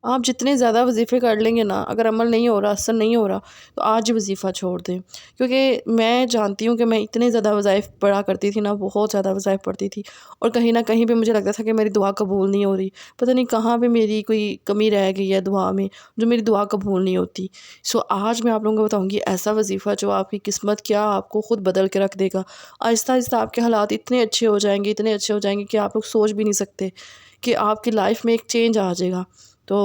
آپ جتنے زیادہ وظیفے کر لیں گے نا، اگر عمل نہیں ہو رہا، اثر نہیں ہو رہا، تو آج ہی وظیفہ چھوڑ دیں. کیونکہ میں جانتی ہوں کہ میں اتنے زیادہ وظائف پڑھا کرتی تھی نا، بہت زیادہ وظائف پڑھتی تھی، اور کہیں نہ کہیں پہ مجھے لگتا تھا کہ میری دعا قبول نہیں ہو رہی. پتہ نہیں کہاں پہ میری کوئی کمی رہ گئی ہے دعا میں، جو میری دعا قبول نہیں ہوتی. آج میں آپ لوگوں کو بتاؤں گی ایسا وظیفہ جو آپ کی قسمت کیا آپ کو خود بدل کے رکھ دے گا. آہستہ آہستہ آپ کے حالات اتنے اچھے ہو جائیں گے، اتنے اچھے ہو جائیں گے کہ آپ لوگ سوچ بھی نہیں سکتے کہ آپ کی لائف میں ایک چینج آ جائے گا. تو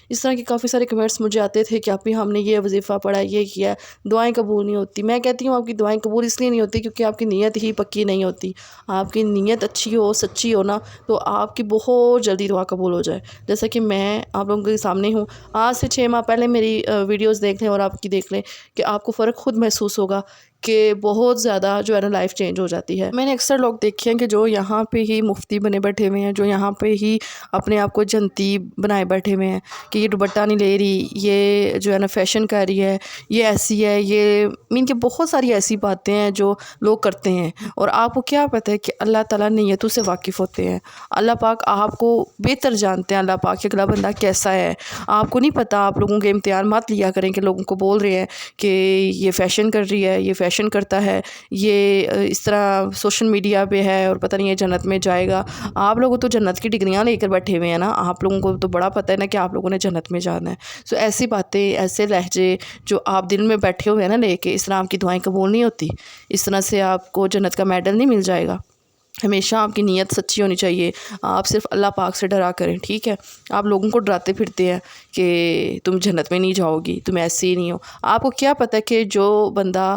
اس طرح کے کافی سارے کمنٹس مجھے آتے تھے کہ ابھی ہم نے یہ وظیفہ پڑھا ہے، یہ کیا ہے، دعائیں قبول نہیں ہوتی. میں کہتی ہوں آپ کی دعائیں قبول اس لیے نہیں ہوتی کیونکہ آپ کی نیت ہی پکی نہیں ہوتی. آپ کی نیت اچھی ہو، سچی ہو نا، تو آپ کی بہت جلدی دعا قبول ہو جائے. جیسا کہ میں آپ لوگوں کے سامنے ہوں، آج سے 6 ماہ پہلے میری ویڈیوز دیکھ لیں اور آپ کی دیکھ لیں کہ آپ کو فرق خود محسوس ہوگا کہ بہت زیادہ جو ہے نا لائف چینج ہو جاتی ہے. میں نے اکثر لوگ دیکھے ہیں کہ جو یہاں پہ ہی مفتی بنے بیٹھے ہوئے ہیں، جو یہاں پہ ہی اپنے آپ کو جنتی بنائے بیٹھے ہوئے ہیں کہ یہ دوپٹہ نہیں لے رہی، یہ جو ہے نا فیشن کر رہی ہے، یہ ایسی ہے، یہ مین کہ بہت ساری ایسی باتیں ہیں جو لوگ کرتے ہیں. اور آپ کو کیا پتہ ہے کہ اللہ تعالیٰ نیتوں سے واقف ہوتے ہیں. اللہ پاک آپ کو بہتر جانتے ہیں. اللہ پاک کہ اگلا بندہ کیسا ہے آپ کو نہیں پتہ. آپ لوگوں کے امتحان مت لیا کریں کہ لوگوں کو بول رہے ہیں کہ یہ فیشن کر رہی ہے، یہ فیشن کرتا ہے، یہ اس طرح سوشل میڈیا پہ ہے اور پتہ نہیں یہ جنت میں جائے گا. آپ لوگوں تو جنت کی ڈگریاں لے کر بیٹھے ہوئے ہیں نا، آپ لوگوں کو تو بڑا پتہ ہے نا کہ آپ لوگوں نے جنت میں جانا ہے. ایسی باتیں، ایسے لہجے جو آپ دل میں بیٹھے ہوئے ہیں نا لے کے، اس طرح آپ کی دعائیں قبول نہیں ہوتی. اس طرح سے آپ کو جنت کا میڈل نہیں مل جائے گا. ہمیشہ آپ کی نیت سچی ہونی چاہیے. آپ صرف اللہ پاک سے ڈرا کریں، ٹھیک ہے. آپ لوگوں کو ڈراتے پھرتے ہیں کہ تم جنت میں نہیں جاؤ گی، تم ایسے ہی نہیں ہو. آپ کو کیا پتہ کہ جو بندہ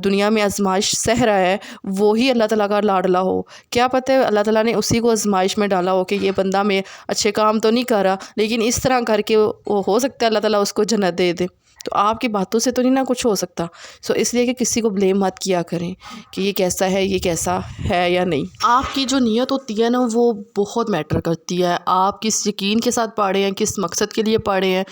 دنیا میں آزمائش سہ رہا ہے وہی اللہ تعالیٰ کا لاڈلا ہو. کیا پتہ ہے اللہ تعالیٰ نے اسی کو آزمائش میں ڈالا ہو کہ یہ بندہ میں اچھے کام تو نہیں کر رہا، لیکن اس طرح کر کے وہ ہو سکتا ہے اللہ تعالیٰ اس کو جنت دے دے. تو آپ کی باتوں سے تو نہیں نا کچھ ہو سکتا. اس لیے کہ کسی کو بلیم مت کیا کریں کہ یہ کیسا ہے، یہ کیسا ہے یا نہیں. آپ کی جو نیت ہوتی ہے نا وہ بہت میٹر کرتی ہے. آپ کس یقین کے ساتھ پڑھے ہیں، کس مقصد کے لیے پڑھے ہیں.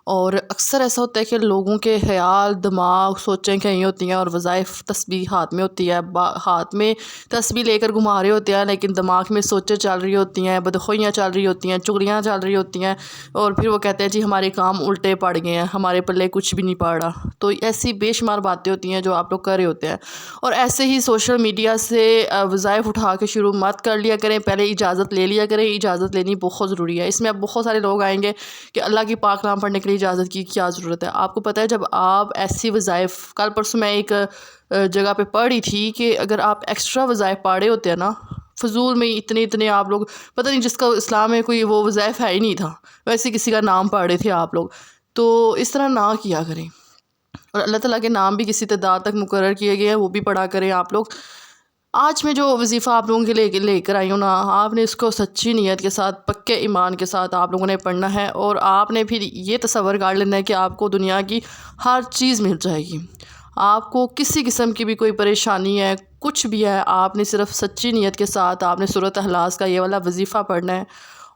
اور اکثر ایسا ہوتا ہے کہ لوگوں کے خیال، دماغ، سوچیں کہیں ہوتی ہیں اور وظائف تسبیح ہاتھ میں ہوتی ہے. ہاتھ میں تسبیح لے کر گھما رہے ہوتے ہیں لیکن دماغ میں سوچیں چل رہی ہوتی ہیں، بدخوئیاں چل رہی ہوتی ہیں، چغلیاں چل رہی ہوتی ہیں. اور پھر وہ کہتے ہیں جی ہمارے کام الٹے پڑ گئے ہیں، ہمارے پلے کچھ بھی نہیں پڑ رہا. تو ایسی بے شمار باتیں ہوتی ہیں جو آپ لوگ کر رہے ہوتے ہیں. اور ایسے ہی سوشل میڈیا سے وظائف اٹھا کے شروع مت کر لیا کریں. پہلے اجازت لے لیا کریں. اجازت لینی بہت ضروری ہے. اس میں اب بہت سارے لوگ آئیں گے کہ اللہ کی پاک کلام پڑھنے کے لیے اجازت کی کیا ضرورت ہے. آپ کو پتہ ہے جب آپ ایسی وظائف، کل پرسوں میں ایک جگہ پہ پڑھ رہی تھی کہ اگر آپ ایکسٹرا وظائف پڑھے ہوتے ہیں نا، فضول میں اتنے آپ لوگ، پتہ نہیں جس کا اسلام میں کوئی وہ وظائف ہے ہی نہیں تھا، ویسے کسی کا نام پڑھ رہے تھے آپ لوگ. تو اس طرح نہ کیا کریں. اور اللہ تعالیٰ کے نام بھی کسی تعداد تک مقرر کیے گئے ہیں، وہ بھی پڑھا کریں آپ لوگ. آج میں جو وظیفہ آپ لوگوں کے لے کر آئی ہوں نا، آپ نے اس کو سچی نیت کے ساتھ، پکے ایمان کے ساتھ آپ لوگوں نے پڑھنا ہے. اور آپ نے پھر یہ تصور کر لینا ہے کہ آپ کو دنیا کی ہر چیز مل جائے گی. آپ کو کسی قسم کی بھی کوئی پریشانی ہے، کچھ بھی ہے، آپ نے صرف سچی نیت کے ساتھ آپ نے سورۃ اخلاص کا یہ والا وظیفہ پڑھنا ہے.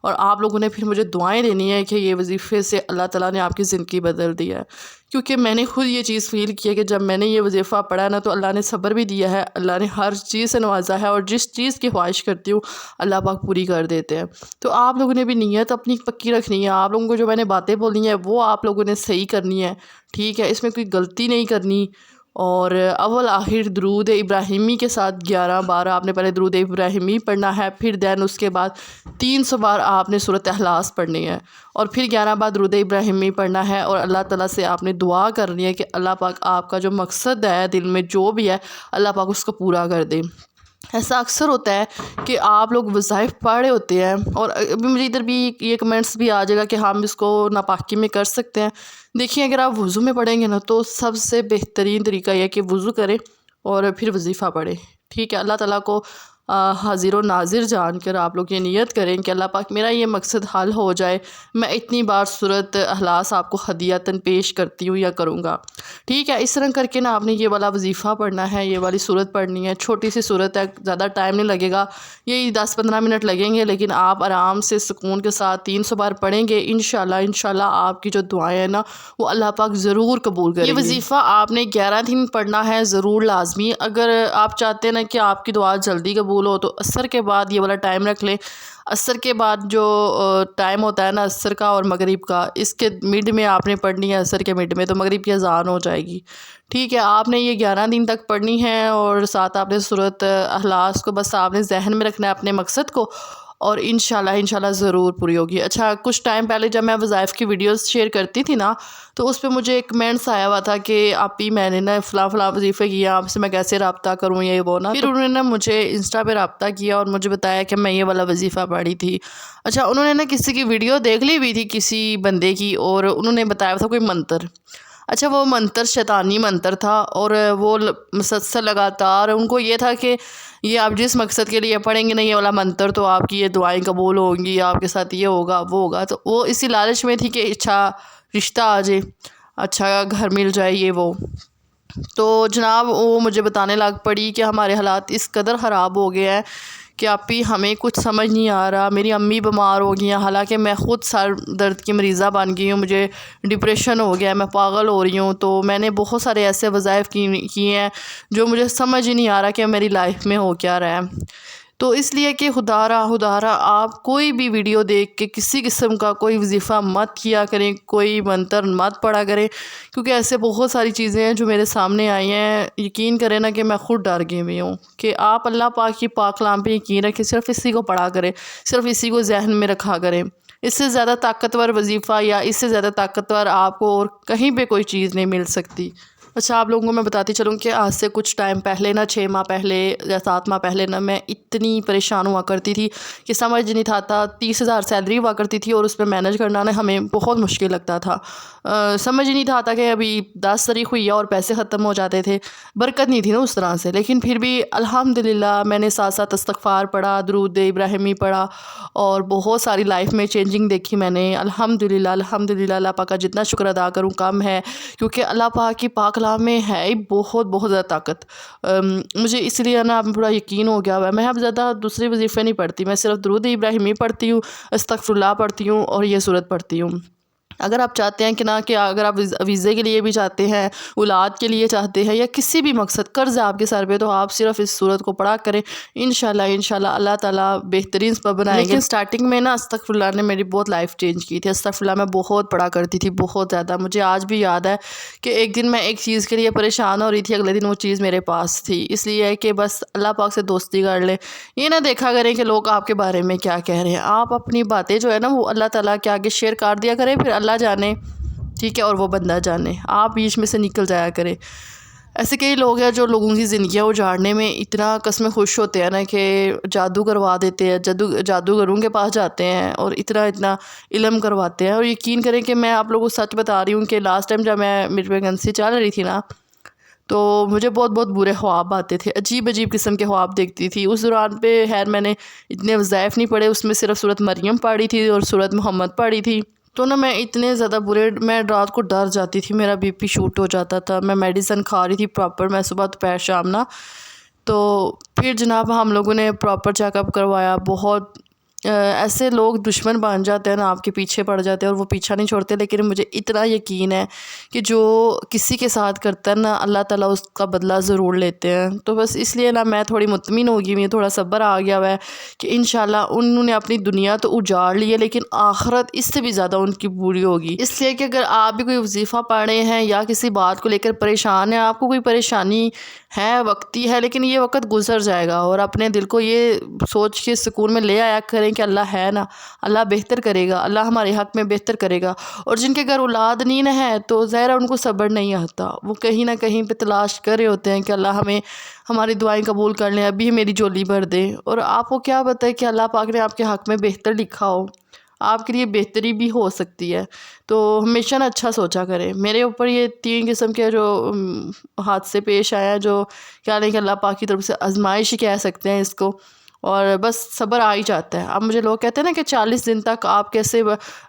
اور آپ لوگوں نے پھر مجھے دعائیں دینی ہے کہ یہ وظیفے سے اللہ تعالیٰ نے آپ کی زندگی بدل دی ہے. کیونکہ میں نے خود یہ چیز فیل کی ہے کہ جب میں نے یہ وظیفہ پڑھا نا تو اللہ نے صبر بھی دیا ہے، اللہ نے ہر چیز سے نوازا ہے. اور جس چیز کی خواہش کرتی ہوں اللہ پاک پوری کر دیتے ہیں. تو آپ لوگوں نے بھی نیت اپنی پکی رکھنی ہے. آپ لوگوں کو جو میں نے باتیں بولی ہیں وہ آپ لوگوں نے صحیح کرنی ہے، ٹھیک ہے. اس میں کوئی غلطی نہیں کرنی. اور اول آخر درود ابراہیمی کے ساتھ 11 بار آپ نے پہلے درود ابراہیمی پڑھنا ہے، پھر دین اس کے بعد 300 بار آپ نے سورۃ اخلاص پڑھنی ہے، اور پھر 11 بار درود ابراہیمی پڑھنا ہے. اور اللہ تعالیٰ سے آپ نے دعا کرنی ہے کہ اللہ پاک آپ کا جو مقصد ہے دل میں جو بھی ہے اللہ پاک اس کو پورا کر دے. ایسا اکثر ہوتا ہے کہ آپ لوگ وظائف پڑھے ہوتے ہیں اور ابھی مجھے ادھر بھی یہ کمنٹس بھی آ جائے گا کہ ہم اس کو ناپاکی میں کر سکتے ہیں. دیکھیں اگر آپ وضو میں پڑھیں گے نا تو سب سے بہترین طریقہ یہ ہے کہ وضو کریں اور پھر وظیفہ پڑھیں، ٹھیک ہے. اللہ تعالیٰ کو حاضر و ناظر جان کر آپ لوگ یہ نیت کریں کہ اللہ پاک میرا یہ مقصد حل ہو جائے. میں اتنی بار سورۃ اخلاص آپ کو ہدیۃً پیش کرتی ہوں یا کروں گا، ٹھیک ہے. اس طرح کر کے نا آپ نے یہ والا وظیفہ پڑھنا ہے، یہ والی سورت پڑھنی ہے. چھوٹی سی سورت ہے، زیادہ ٹائم نہیں لگے گا، یہی 10-15 منٹ لگیں گے، لیکن آپ آرام سے سکون کے ساتھ 300 بار پڑھیں گے. انشاءاللہ آپ کی جو دعائیں ہیں نا وہ اللہ پاک ضرور قبول کریں گے. یہ وظیفہ آپ نے 11 دن پڑھنا ہے ضرور لازمی. اگر آپ چاہتے ہیں نا کہ آپ کی دعا جلدی قبول قبول ہو تو عصر کے بعد یہ والا ٹائم رکھ لیں۔ عصر کے بعد جو ٹائم ہوتا ہے نا عصر کا اور مغرب کا، اس کے مڈ میں آپ نے پڑھنی ہے، عصر کے مڈ میں تو مغرب کی اذان ہو جائے گی، ٹھیک ہے۔ آپ نے یہ 11 دن تک پڑھنی ہے، اور ساتھ آپ نے سورۃ اخلاص کو بس آپ نے ذہن میں رکھنا ہے اپنے مقصد کو، اور انشاءاللہ ضرور پوری ہوگی۔ اچھا، کچھ ٹائم پہلے جب میں وظائف کی ویڈیوز شیئر کرتی تھی نا، تو اس پہ مجھے ایک کمنٹس آیا ہوا تھا کہ آپی میں نے نا فلاں وظیفے کیا، آپ سے میں کیسے رابطہ کروں، یہ وہ نا۔ پھر انہوں نے مجھے انسٹا پہ رابطہ کیا اور مجھے بتایا کہ میں یہ والا وظیفہ پڑھی تھی۔ اچھا، انہوں نے نا کسی کی ویڈیو دیکھ لی ہوئی تھی کسی بندے کی، اور انہوں نے بتایا تھا کوئی منتر۔ اچھا، وہ منتر شیطانی منتر تھا، اور وہ مسلسل لگاتار ان کو یہ تھا کہ یہ آپ جس مقصد کے لیے پڑھیں گے نا یہ والا منتر تو آپ کی یہ دعائیں قبول ہوں گی، آپ کے ساتھ یہ ہوگا وہ ہوگا۔ تو وہ اسی لالچ میں تھی کہ اچھا رشتہ آ جائے، اچھا گھر مل جائے، یہ وہ۔ تو جناب وہ مجھے بتانے لگ پڑی کہ ہمارے حالات اس قدر خراب ہو گئے ہیں کہ آپی ہمیں کچھ سمجھ نہیں آ رہا، میری امی بیمار ہو گئی ہیں، حالانکہ میں خود سر درد کی مریضہ بن گئی ہوں، مجھے ڈپریشن ہو گیا ہے، میں پاگل ہو رہی ہوں۔ تو میں نے بہت سارے ایسے وظائف کیے ہیں جو مجھے سمجھ ہی نہیں آ رہا کہ میری لائف میں ہو کیا رہا ہے۔ تو اس لیے کہ خدا را آپ کوئی بھی ویڈیو دیکھ کے کسی قسم کا کوئی وظیفہ مت کیا کریں، کوئی منتر مت پڑھا کریں، کیونکہ ایسے بہت ساری چیزیں ہیں جو میرے سامنے آئی ہیں۔ یقین کریں نا کہ میں خود ڈر گئی ہوئی ہوں کہ آپ اللہ پاک کی پاک کلام پہ یقین رکھیں، صرف اسی کو پڑھا کریں، صرف اسی کو ذہن میں رکھا کریں۔ اس سے زیادہ طاقتور وظیفہ یا اس سے زیادہ طاقتور آپ کو اور کہیں پہ کوئی چیز نہیں مل سکتی۔ اچھا، آپ لوگوں کو میں بتاتی چلوں کہ آج سے کچھ ٹائم پہلے نا 6 ماہ پہلے یا 7 ماہ پہلے نا میں اتنی پریشان ہوا کرتی تھی کہ سمجھ نہیں تھا۔ 30,000 سیلری ہوا کرتی تھی اور اس پہ مینج کرنا نا ہمیں بہت مشکل لگتا تھا۔ سمجھ ہی نہیں تھا کہ ابھی 10 تاریخ ہوئی ہے اور پیسے ختم ہو جاتے تھے، برکت نہیں تھی نا اس طرح سے۔ لیکن پھر بھی الحمدللہ میں نے ساتھ ساتھ استغفار پڑھا، درود ابراہیمی پڑھا، اور بہت ساری لائف میں چینجنگ دیکھی میں نے۔ الحمدللہ اللہ پاک کا جتنا شکر ادا کروں کم ہے، کیونکہ اللہ پاک کی پاک کلام میں ہے ہی بہت بہت زیادہ طاقت۔ مجھے اس لیے نا اب بڑا یقین ہو گیا ہوا ہے۔ میں اب زیادہ دوسرے وظیفے نہیں پڑھتی، میں صرف درود ابراہیمی پڑھتی ہوں، استغفر اللہ پڑھتی ہوں، اور یہ سورت پڑھتی ہوں۔ اگر آپ چاہتے ہیں کہ اگر آپ ویزے کے لیے بھی چاہتے ہیں، اولاد کے لیے چاہتے ہیں، یا کسی بھی مقصد قرض ہے آپ کے سر پہ، تو آپ صرف اس صورت کو پڑھا کریں، انشاءاللہ اللہ تعالیٰ بہترین سبب بنائیں گے۔ لیکن سٹارٹنگ میں نا استغفر اللہ نے میری بہت لائف چینج کی تھی۔ استغفر اللہ میں بہت پڑھا کرتی تھی، بہت زیادہ۔ مجھے آج بھی یاد ہے کہ ایک دن میں ایک چیز کے لیے پریشان ہو رہی تھی، اگلے دن وہ چیز میرے پاس تھی۔ اس لیے کہ بس اللہ پاک سے دوستی کر لیں، یہ نہ دیکھا کریں کہ لوگ آپ کے بارے میں کیا کہہ رہے ہیں۔ آپ اپنی باتیں جو ہے نا وہ اللہ تعالیٰ کے آگے شیئر کر دیا کریں، پھر اللہ جانے، ٹھیک ہے، اور وہ بندہ جانے، آپ بیچ میں سے نکل جایا کریں۔ ایسے کئی لوگ ہیں جو لوگوں کی زندگیاں اجاڑنے میں اتنا قسمیں خوش ہوتے ہیں نا کہ جادو کروا دیتے ہیں، جادوگروں کے پاس جاتے ہیں اور اتنا علم کرواتے ہیں۔ اور یقین کریں کہ میں آپ لوگوں کو سچ بتا رہی ہوں کہ لاسٹ ٹائم جب میں میری پریگنسی چل رہی تھی نا، تو مجھے بہت برے خواب آتے تھے، عجیب قسم کے خواب دیکھتی تھی۔ اس دوران پہ خیر میں نے اتنے وظائف نہیں پڑھے، اس میں صرف سورۃ مریم پڑھی تھی اور سورۃ محمد پڑھی تھی۔ تو نا میں اتنے زیادہ برے، میں رات کو ڈر جاتی تھی، میرا بی پی شوٹ ہو جاتا تھا، میں میڈیسن کھا رہی تھی پراپر، میں صبح دوپہر شام نا۔ تو پھر جناب ہم لوگوں نے پراپر چیک اپ کروایا۔ بہت ایسے لوگ دشمن بن جاتے ہیں نا، آپ کے پیچھے پڑ جاتے ہیں اور وہ پیچھا نہیں چھوڑتے، لیکن مجھے اتنا یقین ہے کہ جو کسی کے ساتھ کرتا ہے نا اللہ تعالیٰ اس کا بدلہ ضرور لیتے ہیں۔ تو بس اس لیے نا میں تھوڑی مطمئن ہو گئی ہوں، تھوڑا صبر آ گیا ہوا ہے کہ انشاءاللہ انہوں نے اپنی دنیا تو اجاڑ لی ہے، لیکن آخرت اس سے بھی زیادہ ان کی بری ہوگی۔ اس لیے کہ اگر آپ بھی کوئی وظیفہ پڑھے ہیں یا کسی بات کو لے کر پریشان ہیں، آپ کو کوئی پریشانی ہے، وقتی ہے، لیکن یہ وقت گزر جائے گا، اور اپنے دل کو یہ سوچ کے سکون میں لے آیا کریں کہ اللہ ہے نا، اللہ بہتر کرے گا، اللہ ہمارے حق میں بہتر کرے گا۔ اور جن کے گھر اولاد نہیں ہے تو ظاہر ان کو صبر نہیں آتا، وہ کہیں نہ کہیں پہ تلاش کر رہے ہوتے ہیں کہ اللہ ہمیں ہماری دعائیں قبول کر لیں، ابھی میری جولی بھر دے۔ اور آپ کو کیا پتہ ہے کہ اللہ پاک نے آپ کے حق میں بہتر لکھا ہو، آپ کے لیے بہتری بھی ہو سکتی ہے۔ تو ہمیشہ نا اچھا سوچا کریں۔ میرے اوپر یہ 3 قسم کے جو حادثے پیش آئے ہیں، جو کیا نہیں کہ اللہ پاک کی طرف سے آزمائش ہی کہہ سکتے ہیں اس کو، اور بس صبر آ ہی جاتا ہے۔ اب مجھے لوگ کہتے ہیں نا کہ 40 دن تک آپ کیسے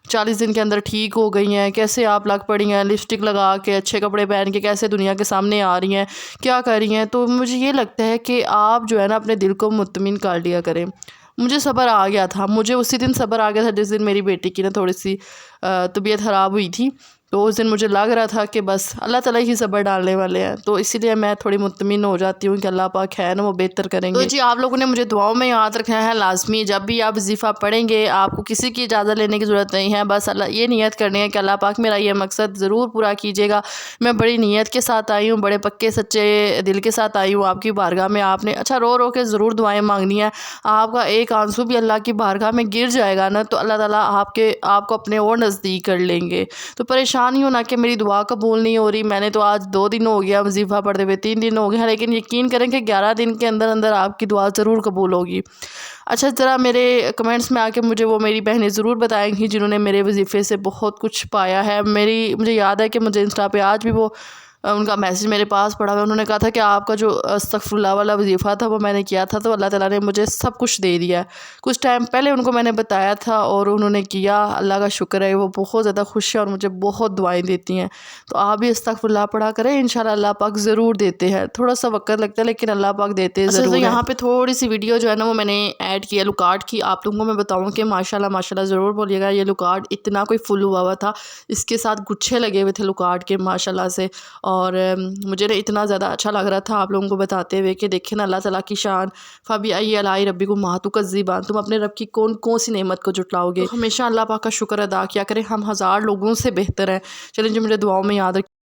40 دن کے اندر ٹھیک ہو گئی ہیں، کیسے آپ لگ پڑی ہیں، لپسٹک لگا کے اچھے کپڑے پہن کے کیسے دنیا کے سامنے آ رہی ہیں، کیا کر رہی ہیں۔ تو مجھے یہ لگتا ہے کہ آپ جو ہے نا اپنے دل کو مطمئن کر لیا کریں۔ مجھے صبر آ گیا تھا، مجھے اسی دن صبر آ گیا تھا جس دن میری بیٹی کی نا تھوڑی سی طبیعت خراب ہوئی تھی۔ تو اس دن مجھے لگ رہا تھا کہ بس اللہ تعالیٰ ہی صبر ڈالنے والے ہیں، تو اسی لیے میں تھوڑی مطمئن ہو جاتی ہوں کہ اللہ پاک ہے نا وہ بہتر کریں گے۔ تو جی آپ لوگوں نے مجھے دعاؤں میں یاد رکھنا ہے لازمی، جب بھی آپ وظیفہ پڑھیں گے آپ کو کسی کی اجازت لینے کی ضرورت نہیں ہے، بس اللہ یہ نیت کرنی ہے کہ اللہ پاک میرا یہ مقصد ضرور پورا کیجیے گا، میں بڑی نیت کے ساتھ آئی ہوں، بڑے پکے سچے دل کے ساتھ آئی ہوں آپ کی بارگاہ میں۔ آپ نے اچھا رو رو کے ضرور دعائیں مانگنی ہے، آپ کا ایک آنسو بھی اللہ کی بارگاہ میں گر جائے گا نا تو اللہ تعالیٰ آپ کو اپنے اور نزدیک کر لیں گے۔ تو پریشان ہی ہونا کہ میری دعا قبول نہیں ہو رہی، میں نے تو آج 2 دن ہو گیا وظیفہ پڑھتے ہوئے، 3 دن ہو گیا، لیکن یقین کریں کہ 11 دن کے اندر اندر آپ کی دعا ضرور قبول ہوگی۔ اچھا ذرا میرے کمنٹس میں آ کے مجھے وہ میری بہنیں ضرور بتائیں گی جنہوں نے میرے وظیفے سے بہت کچھ پایا ہے۔ مجھے یاد ہے کہ مجھے انسٹا پہ آج بھی وہ ان کا میسج میرے پاس پڑا ہوا، انہوں نے کہا تھا کہ آپ کا جو استغفر اللہ والا وظیفہ تھا وہ میں نے کیا تھا تو اللہ تعالیٰ نے مجھے سب کچھ دے دیا ہے۔ کچھ ٹائم پہلے ان کو میں نے بتایا تھا اور انہوں نے کیا، اللہ کا شکر ہے، وہ بہت زیادہ خوش ہیں اور مجھے بہت دعائیں دیتی ہیں۔ تو آپ بھی استغفر اللہ پڑھا کریں، انشاءاللہ اللہ پاک ضرور دیتے ہیں، تھوڑا سا وقت لگتا ہے لیکن اللہ پاک دیتے ضرور ہیں۔ یہاں پہ تھوڑی سی ویڈیو جو ہے نا وہ میں نے ایڈ کیا لوکارٹ کی، آپ لوگوں کو میں بتاؤں کہ ماشاءاللہ ضرور بولیے گا، یہ لوکارٹ اتنا کوئی فل ہوا تھا، اس کے ساتھ گچھے لگے ہوئے تھے لوکارٹ کے ماشاءاللہ سے، اور مجھے نا اتنا زیادہ اچھا لگ رہا تھا آپ لوگوں کو بتاتے ہوئے کہ دیکھیں نا اللہ تعالیٰ کی شان، فَبِأَيِّ آلَاءِ رَبِّكُمَا تُكَذِّبَانِ، تم اپنے رب کی کون سی نعمت کو جھٹلاؤ گے۔ تو ہمیشہ اللہ پاک کا شکر ادا کیا کریں، ہم 1000 لوگوں سے بہتر ہیں۔ چلیں جی مجھے دعاؤں میں یاد رکھیں۔